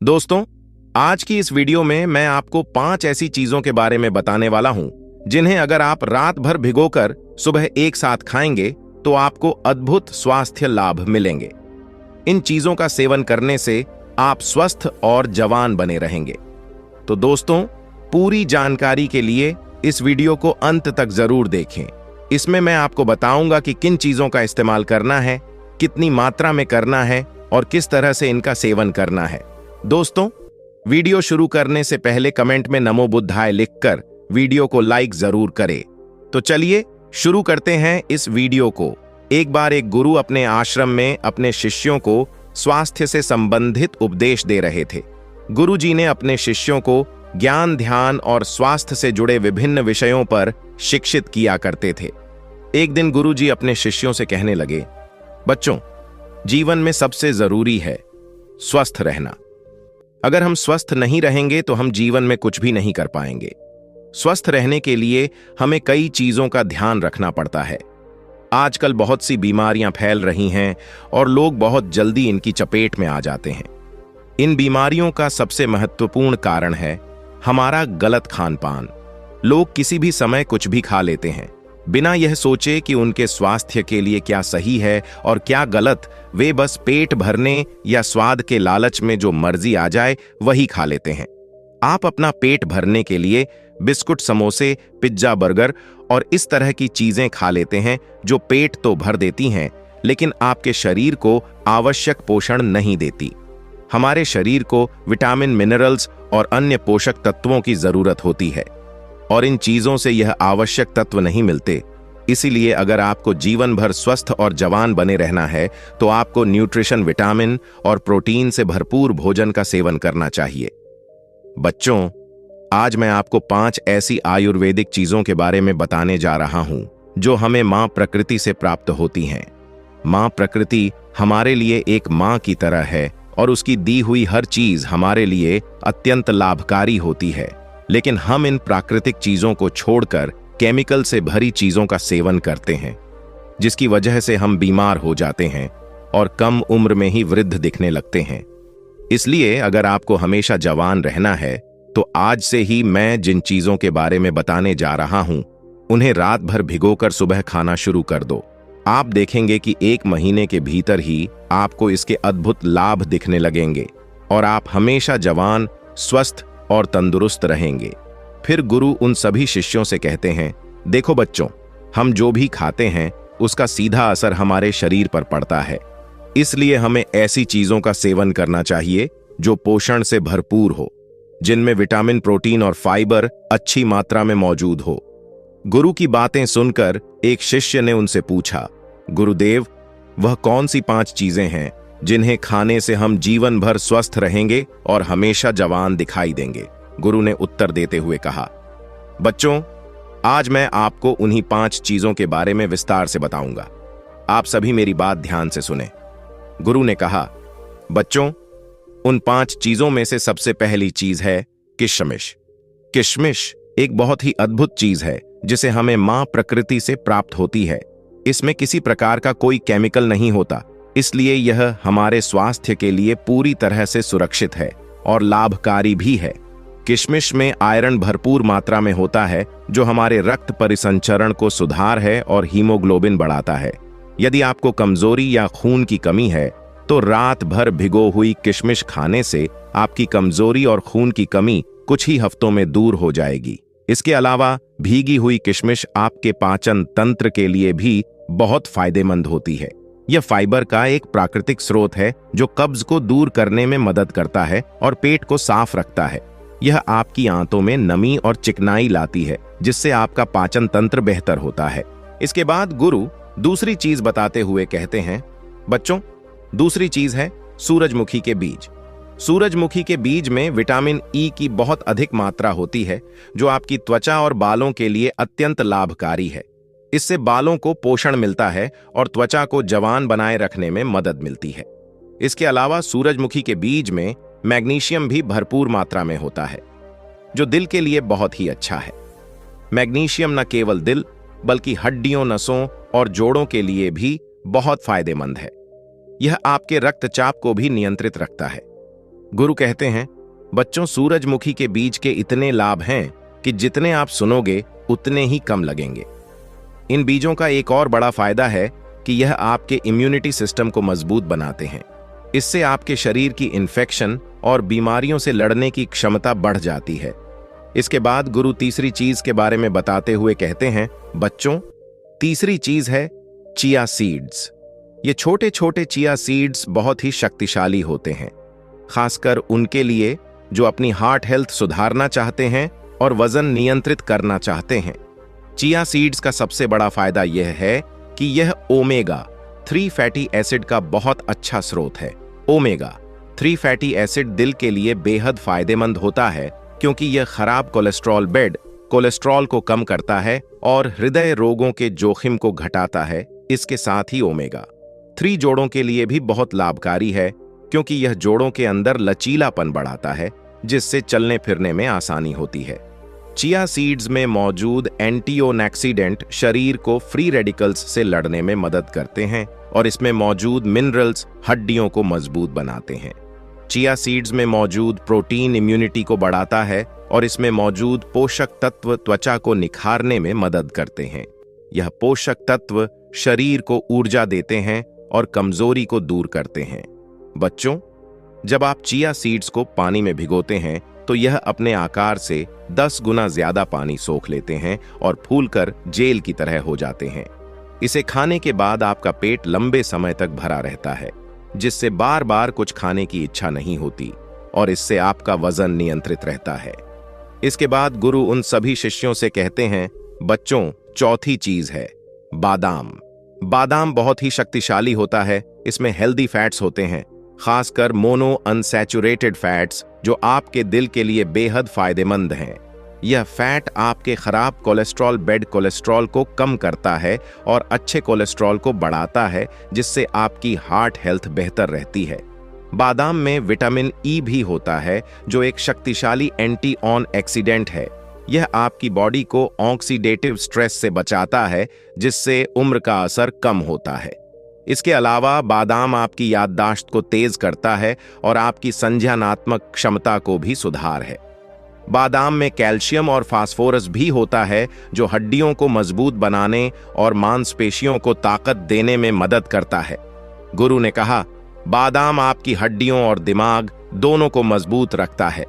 दोस्तों, आज की इस वीडियो में मैं आपको 5 ऐसी चीजों के बारे में बताने वाला हूं जिन्हें अगर आप रात भर भिगोकर सुबह एक साथ खाएंगे तो आपको अद्भुत स्वास्थ्य लाभ मिलेंगे। इन चीजों का सेवन करने से आप स्वस्थ और जवान बने रहेंगे। तो दोस्तों, पूरी जानकारी के लिए इस वीडियो को अंत तक जरूर देखें। इसमें मैं आपको बताऊंगा कि किन चीजों का इस्तेमाल करना है, कितनी मात्रा में करना है और किस तरह से इनका सेवन करना है। दोस्तों, वीडियो शुरू करने से पहले कमेंट में नमो बुद्धाय लिखकर वीडियो को लाइक जरूर करें। तो चलिए शुरू करते हैं इस वीडियो को। एक बार एक गुरु अपने आश्रम में अपने शिष्यों को स्वास्थ्य से संबंधित उपदेश दे रहे थे। गुरु जी ने अपने शिष्यों को ज्ञान, ध्यान और स्वास्थ्य से जुड़े विभिन्न विषयों पर शिक्षित किया करते थे। एक दिन गुरु जी अपने शिष्यों से कहने लगे, बच्चों, जीवन में सबसे जरूरी है स्वस्थ रहना। अगर हम स्वस्थ नहीं रहेंगे तो हम जीवन में कुछ भी नहीं कर पाएंगे। स्वस्थ रहने के लिए हमें कई चीजों का ध्यान रखना पड़ता है। आजकल बहुत सी बीमारियां फैल रही हैं और लोग बहुत जल्दी इनकी चपेट में आ जाते हैं। इन बीमारियों का सबसे महत्वपूर्ण कारण है हमारा गलत खान पान। लोग किसी भी समय कुछ भी खा लेते हैं, बिना यह सोचे कि उनके स्वास्थ्य के लिए क्या सही है और क्या गलत। वे बस पेट भरने या स्वाद के लालच में जो मर्जी आ जाए वही खा लेते हैं। आप अपना पेट भरने के लिए बिस्कुट, समोसे, पिज्जा, बर्गर और इस तरह की चीजें खा लेते हैं जो पेट तो भर देती हैं लेकिन आपके शरीर को आवश्यक पोषण नहीं देती। हमारे शरीर को विटामिन, मिनरल्स और अन्य पोषक तत्वों की जरूरत होती है और इन चीजों से यह आवश्यक तत्व नहीं मिलते। इसीलिए अगर आपको जीवन भर स्वस्थ और जवान बने रहना है तो आपको न्यूट्रिशन, विटामिन और प्रोटीन से भरपूर भोजन का सेवन करना चाहिए। बच्चों, आज मैं आपको 5 ऐसी आयुर्वेदिक चीजों के बारे में बताने जा रहा हूं जो हमें मां प्रकृति से प्राप्त होती हैं। मां प्रकृति हमारे लिए एक मां की तरह है और उसकी दी हुई हर चीज हमारे लिए अत्यंत लाभकारी होती है। लेकिन हम इन प्राकृतिक चीजों को छोड़कर केमिकल से भरी चीजों का सेवन करते हैं, जिसकी वजह से हम बीमार हो जाते हैं और कम उम्र में ही वृद्ध दिखने लगते हैं। इसलिए अगर आपको हमेशा जवान रहना है तो आज से ही मैं जिन चीजों के बारे में बताने जा रहा हूं उन्हें रात भर भिगोकर सुबह खाना शुरू कर दो। आप देखेंगे कि 1 महीने के भीतर ही आपको इसके अद्भुत लाभ दिखने लगेंगे और आप हमेशा जवान, स्वस्थ और तंदुरुस्त रहेंगे। फिर गुरु उन सभी शिष्यों से कहते हैं, देखो बच्चों, हम जो भी खाते हैं उसका सीधा असर हमारे शरीर पर पड़ता है। इसलिए हमें ऐसी चीजों का सेवन करना चाहिए जो पोषण से भरपूर हो, जिनमें विटामिन, प्रोटीन और फाइबर अच्छी मात्रा में मौजूद हो। गुरु की बातें सुनकर एक शिष्य ने उनसे पूछा, गुरुदेव, वह कौन सी 5 चीजें हैं जिन्हें खाने से हम जीवन भर स्वस्थ रहेंगे और हमेशा जवान दिखाई देंगे? गुरु ने उत्तर देते हुए कहा, बच्चों, आज मैं आपको उन्हीं 5 चीजों के बारे में विस्तार से बताऊंगा। आप सभी मेरी बात ध्यान से सुने। गुरु ने कहा, बच्चों, उन 5 चीजों में से सबसे पहली चीज है किशमिश। किशमिश एक बहुत ही अद्भुत चीज है जिसे हमें मां प्रकृति से प्राप्त होती है। इसमें किसी प्रकार का कोई केमिकल नहीं होता, इसलिए यह हमारे स्वास्थ्य के लिए पूरी तरह से सुरक्षित है और लाभकारी भी है। किशमिश में आयरन भरपूर मात्रा में होता है जो हमारे रक्त परिसंचरण को सुधार है और हीमोग्लोबिन बढ़ाता है। यदि आपको कमजोरी या खून की कमी है तो रात भर भिगो हुई किशमिश खाने से आपकी कमजोरी और खून की कमी कुछ ही हफ्तों में दूर हो जाएगी। इसके अलावा भीगी हुई किशमिश आपके पाचन तंत्र के लिए भी बहुत फायदेमंद होती है। यह फाइबर का एक प्राकृतिक स्रोत है जो कब्ज को दूर करने में मदद करता है और पेट को साफ रखता है। यह आपकी आंतों में नमी और चिकनाई लाती है, जिससे आपका पाचन तंत्र बेहतर होता है। इसके बाद गुरु दूसरी चीज बताते हुए कहते हैं, बच्चों, दूसरी चीज है सूरजमुखी के बीज। सूरजमुखी के बीज में विटामिन ई की बहुत अधिक मात्रा होती है जो आपकी त्वचा और बालों के लिए अत्यंत लाभकारी है। इससे बालों को पोषण मिलता है और त्वचा को जवान बनाए रखने में मदद मिलती है। इसके अलावा सूरजमुखी के बीज में मैग्नीशियम भी भरपूर मात्रा में होता है जो दिल के लिए बहुत ही अच्छा है। मैग्नीशियम न केवल दिल बल्कि हड्डियों, नसों और जोड़ों के लिए भी बहुत फायदेमंद है। यह आपके रक्तचाप को भी नियंत्रित रखता है। गुरु कहते हैं, बच्चों, सूरजमुखी के बीज के इतने लाभ हैं कि जितने आप सुनोगे उतने ही कम लगेंगे। इन बीजों का एक और बड़ा फायदा है कि यह आपके इम्यूनिटी सिस्टम को मजबूत बनाते हैं। इससे आपके शरीर की इन्फेक्शन और बीमारियों से लड़ने की क्षमता बढ़ जाती है। इसके बाद गुरु तीसरी चीज के बारे में बताते हुए कहते हैं, बच्चों, तीसरी चीज है चिया सीड्स। ये छोटे छोटे चिया सीड्स बहुत ही शक्तिशाली होते हैं, खासकर उनके लिए जो अपनी हार्ट हेल्थ सुधारना चाहते हैं और वजन नियंत्रित करना चाहते हैं। चिया सीड्स का सबसे बड़ा फायदा यह है कि यह ओमेगा 3 फैटी एसिड का बहुत अच्छा स्रोत है। ओमेगा 3 फैटी एसिड दिल के लिए बेहद फायदेमंद होता है, क्योंकि यह खराब कोलेस्ट्रॉल बेड कोलेस्ट्रॉल को कम करता है और हृदय रोगों के जोखिम को घटाता है। इसके साथ ही ओमेगा 3 जोड़ों के लिए भी बहुत लाभकारी है, क्योंकि यह जोड़ों के अंदर लचीलापन बढ़ाता है, जिससे चलने फिरने में आसानी होती है। चिया सीड्स में मौजूद एंटीओक्सीडेंट शरीर को फ्री रेडिकल्स से लड़ने में मदद करते हैं और इसमें मौजूद मिनरल्स हड्डियों को मजबूत बनाते हैं। चिया सीड्स में मौजूद प्रोटीन इम्यूनिटी को बढ़ाता है और इसमें मौजूद पोषक तत्व त्वचा को निखारने में मदद करते हैं। यह पोषक तत्व शरीर को ऊर्जा देते हैं और कमजोरी को दूर करते हैं। बच्चों, जब आप चिया सीड्स को पानी में भिगोते हैं तो यह अपने आकार से 10 गुना ज्यादा पानी सोख लेते हैं और फूलकर जेल की तरह हो जाते हैं। इसे खाने के बाद आपका पेट लंबे समय तक भरा रहता है, जिससे बार बार कुछ खाने की इच्छा नहीं होती और इससे आपका वजन नियंत्रित रहता है। इसके बाद गुरु उन सभी शिष्यों से कहते हैं, बच्चों, चौथी चीज है बादाम। बादाम बहुत ही शक्तिशाली होता है। इसमें हेल्दी फैट्स होते हैं, खासकर मोनो अनसैचुरेटेड फैट्स, जो आपके दिल के लिए बेहद फायदेमंद हैं। यह फैट आपके खराब कोलेस्ट्रॉल बेड कोलेस्ट्रॉल को कम करता है और अच्छे कोलेस्ट्रॉल को बढ़ाता है, जिससे आपकी हार्ट हेल्थ बेहतर रहती है। बादाम में विटामिन ई भी होता है, जो एक शक्तिशाली एंटीऑक्सीडेंट है। यह आपकी बॉडी को ऑक्सीडेटिव स्ट्रेस से बचाता है, जिससे उम्र का असर कम होता है। इसके अलावा बादाम आपकी याददाश्त को तेज करता है और आपकी संज्ञानात्मक क्षमता को भी सुधार है। बादाम में कैल्शियम और फास्फोरस भी होता है, जो हड्डियों को मजबूत बनाने और मांसपेशियों को ताकत देने में मदद करता है। गुरु ने कहा, बादाम आपकी हड्डियों और दिमाग दोनों को मजबूत रखता है,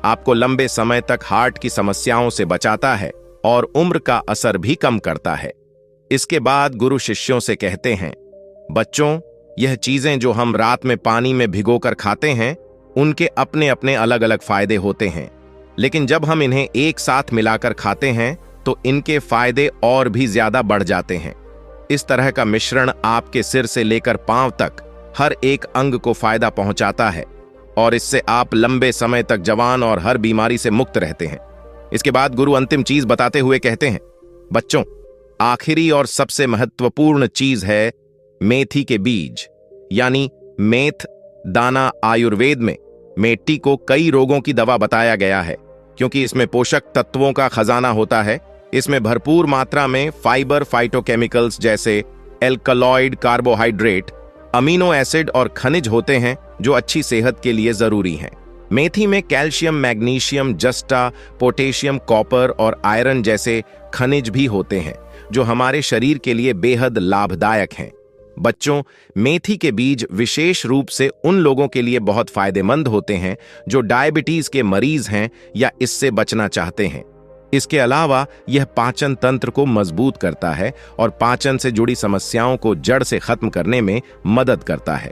आपको लंबे समय तक हार्ट की समस्याओं से बचाता है और उम्र का असर भी कम करता है। इसके बाद गुरु शिष्यों से कहते हैं, बच्चों, यह चीजें जो हम रात में पानी में भिगोकर खाते हैं, उनके अपने अपने अलग अलग फायदे होते हैं, लेकिन जब हम इन्हें एक साथ मिलाकर खाते हैं तो इनके फायदे और भी ज्यादा बढ़ जाते हैं। इस तरह का मिश्रण आपके सिर से लेकर पांव तक हर एक अंग को फायदा पहुंचाता है और इससे आप लंबे समय तक जवान और हर बीमारी से मुक्त रहते हैं। इसके बाद गुरु अंतिम चीज बताते हुए कहते हैं, बच्चों, आखिरी और सबसे महत्वपूर्ण चीज है मेथी के बीज, यानी मेथ दाना। आयुर्वेद में मेथी को कई रोगों की दवा बताया गया है, क्योंकि इसमें पोषक तत्वों का खजाना होता है। इसमें भरपूर मात्रा में फाइबर, फाइटोकेमिकल्स जैसे एल्कलॉइड, कार्बोहाइड्रेट, अमीनो एसिड और खनिज होते हैं, जो अच्छी सेहत के लिए जरूरी हैं। मेथी में calcium, magnesium, juxta, potassium, copper और आयरन जैसे खनिज भी होते हैं, जो हमारे शरीर के लिए बेहद लाभदायक हैं। बच्चों, मेथी के बीज विशेष रूप से उन लोगों के लिए बहुत फायदेमंद होते हैं जो डायबिटीज के मरीज हैं या इससे बचना चाहते हैं। इसके अलावा यह पाचन तंत्र को मजबूत करता है और पाचन से जुड़ी समस्याओं को जड़ से खत्म करने में मदद करता है।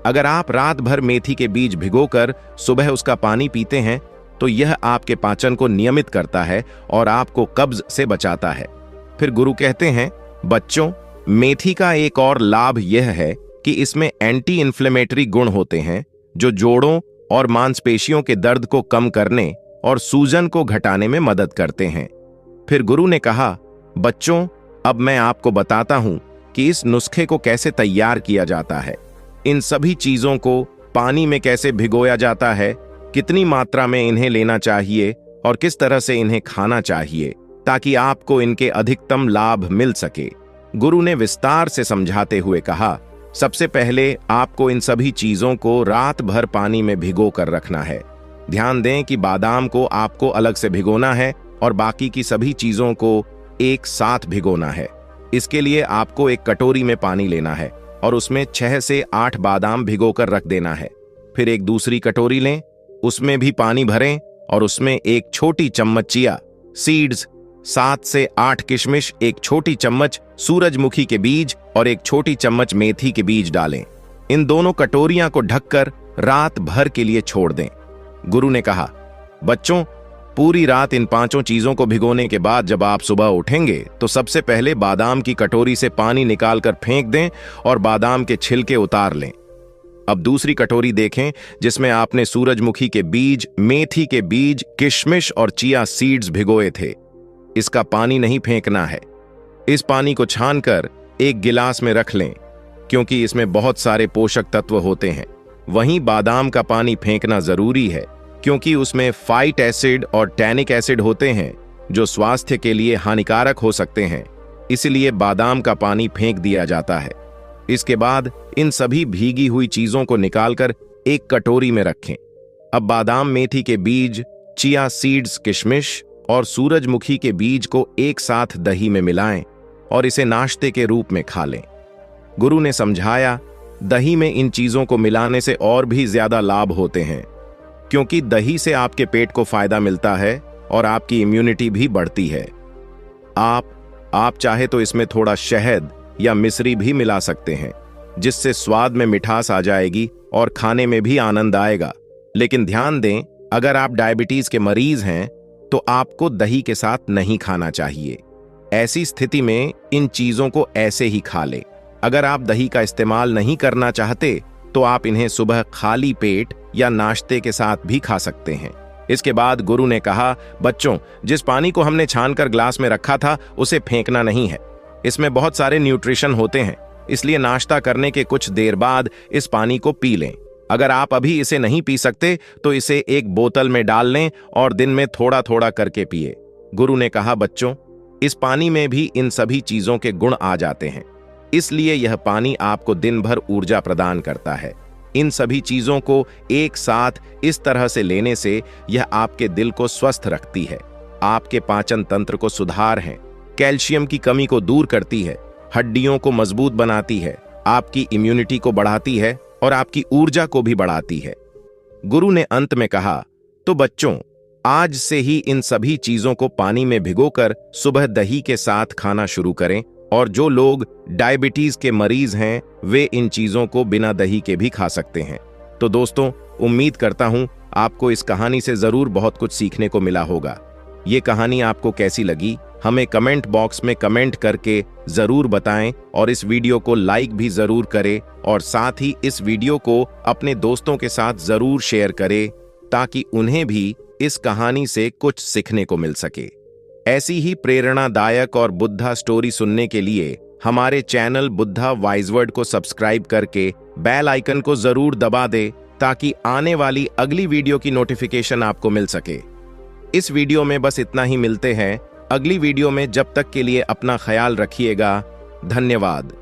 अगर आप रात भर मेथी के बीज भिगोकर सुबह उसका पानी पीते हैं तो यह आपके पाचन को नियमित करता है और आपको कब्ज से बचाता है। फिर गुरु कहते हैं, बच्चों, मेथी का एक और लाभ यह है कि इसमें एंटी इन्फ्लेमेटरी गुण होते हैं, जो जोड़ों और मांसपेशियों के दर्द को कम करने और सूजन को घटाने में मदद करते हैं। फिर गुरु ने कहा, बच्चों, अब मैं आपको बताता हूं कि इस नुस्खे को कैसे तैयार किया जाता है। इन सभी चीजों को पानी में कैसे भिगोया जाता है, कितनी मात्रा में इन्हें लेना चाहिए और किस तरह से इन्हें खाना चाहिए, ताकि आपको इनके अधिकतम लाभ मिल सके। गुरु ने विस्तार से समझाते हुए कहा, सबसे पहले आपको इन सभी चीजों को रात भर पानी में भिगो कर रखना है। ध्यान दें कि बादाम को आपको अलग से भिगोना है और बाकी की सभी चीजों को एक साथ भिगोना है। इसके लिए आपको एक कटोरी में पानी लेना है और उसमें 6 से 8 बादाम भिगोकर रख देना है। फिर एक दूसरी कटोरी लें, उसमें भी पानी भरें और उसमें एक छोटी चम्मच चिया सीड्स, 7 से 8 किशमिश, एक छोटी चम्मच सूरजमुखी के बीज और एक छोटी चम्मच मेथी के बीज डालें। इन दोनों कटोरियां को ढककर रात भर के लिए छोड़ दें। गुरु ने कहा, बच्चों, पूरी रात इन 5 चीजों को भिगोने के बाद जब आप सुबह उठेंगे तो सबसे पहले बादाम की कटोरी से पानी निकालकर फेंक दें और बादाम के छिलके उतार लें। अब दूसरी कटोरी देखें जिसमें आपने सूरजमुखी के बीज, मेथी के बीज, किशमिश और चिया सीड्स भिगोए थे। इसका पानी नहीं फेंकना है। इस पानी को छानकर एक गिलास में रख लें क्योंकि इसमें बहुत सारे पोषक तत्व होते हैं। वहीं बादाम का पानी फेंकना जरूरी है क्योंकि उसमें फाइट एसिड और टैनिक एसिड होते हैं जो स्वास्थ्य के लिए हानिकारक हो सकते हैं। इसलिए बादाम का पानी फेंक दिया जाता है। इसके बाद इन सभी भीगी हुई चीजों को निकालकर एक कटोरी में रखें। अब बादाम, मेथी के बीज, चिया सीड्स, किशमिश और सूरजमुखी के बीज को एक साथ दही में मिलाएं और इसे नाश्ते के रूप में खा लें। गुरु ने समझाया, दही में इन चीजों को मिलाने से और भी ज्यादा लाभ होते हैं क्योंकि दही से आपके पेट को फायदा मिलता है और आपकी इम्यूनिटी भी बढ़ती है। आप चाहे तो इसमें थोड़ा शहद या मिश्री भी मिला सकते हैं जिससे स्वाद में मिठास आ जाएगी और खाने में भी आनंद आएगा। लेकिन ध्यान दें, अगर आप डायबिटीज के मरीज हैं तो आपको दही के साथ नहीं खाना चाहिए। ऐसी स्थिति में इन चीजों को ऐसे ही खा लें। अगर आप दही का इस्तेमाल नहीं करना चाहते तो आप इन्हें सुबह खाली पेट या नाश्ते के साथ भी खा सकते हैं। इसके बाद गुरु ने कहा, बच्चों, जिस पानी को हमने छानकर ग्लास में रखा था उसे फेंकना नहीं है। इसमें बहुत सारे न्यूट्रिशन होते हैं, इसलिए नाश्ता करने के कुछ देर बाद इस पानी को पी लें। अगर आप अभी इसे नहीं पी सकते तो इसे एक बोतल में डाल लें और दिन में थोड़ा थोड़ा करके पिए। गुरु ने कहा, बच्चों, इस पानी में भी इन सभी चीजों के गुण आ जाते हैं, इसलिए यह पानी आपको दिन भर ऊर्जा प्रदान करता है। इन सभी चीजों को एक साथ इस तरह से लेने से यह आपके दिल को स्वस्थ रखती है, आपके पाचन तंत्र को सुधार है, कैल्शियम की कमी को दूर करती है, हड्डियों को मजबूत बनाती है, आपकी इम्यूनिटी को बढ़ाती है और आपकी ऊर्जा को भी बढ़ाती है। गुरु ने अंत में कहा, तो बच्चों, आज से ही इन सभी चीजों को पानी में भिगोकर सुबह दही के साथ खाना शुरू करें और जो लोग डायबिटीज के मरीज हैं वे इन चीजों को बिना दही के भी खा सकते हैं। तो दोस्तों, उम्मीद करता हूं आपको इस कहानी से जरूर बहुत कुछ सीखने को मिला होगा। ये कहानी आपको कैसी लगी हमें कमेंट बॉक्स में कमेंट करके जरूर बताएं और इस वीडियो को लाइक भी जरूर करें और साथ ही इस वीडियो को अपने दोस्तों के साथ जरूर शेयर करें ताकि उन्हें भी इस कहानी से कुछ सीखने को मिल सके। ऐसी ही प्रेरणादायक और बुद्धा स्टोरी सुनने के लिए हमारे चैनल बुद्धा वाइज वर्ड को सब्सक्राइब करके बेल आइकन को जरूर दबा दे ताकि आने वाली अगली वीडियो की नोटिफिकेशन आपको मिल सके। इस वीडियो में बस इतना ही, मिलते हैं अगली वीडियो में। जब तक के लिए अपना ख्याल रखिएगा। धन्यवाद।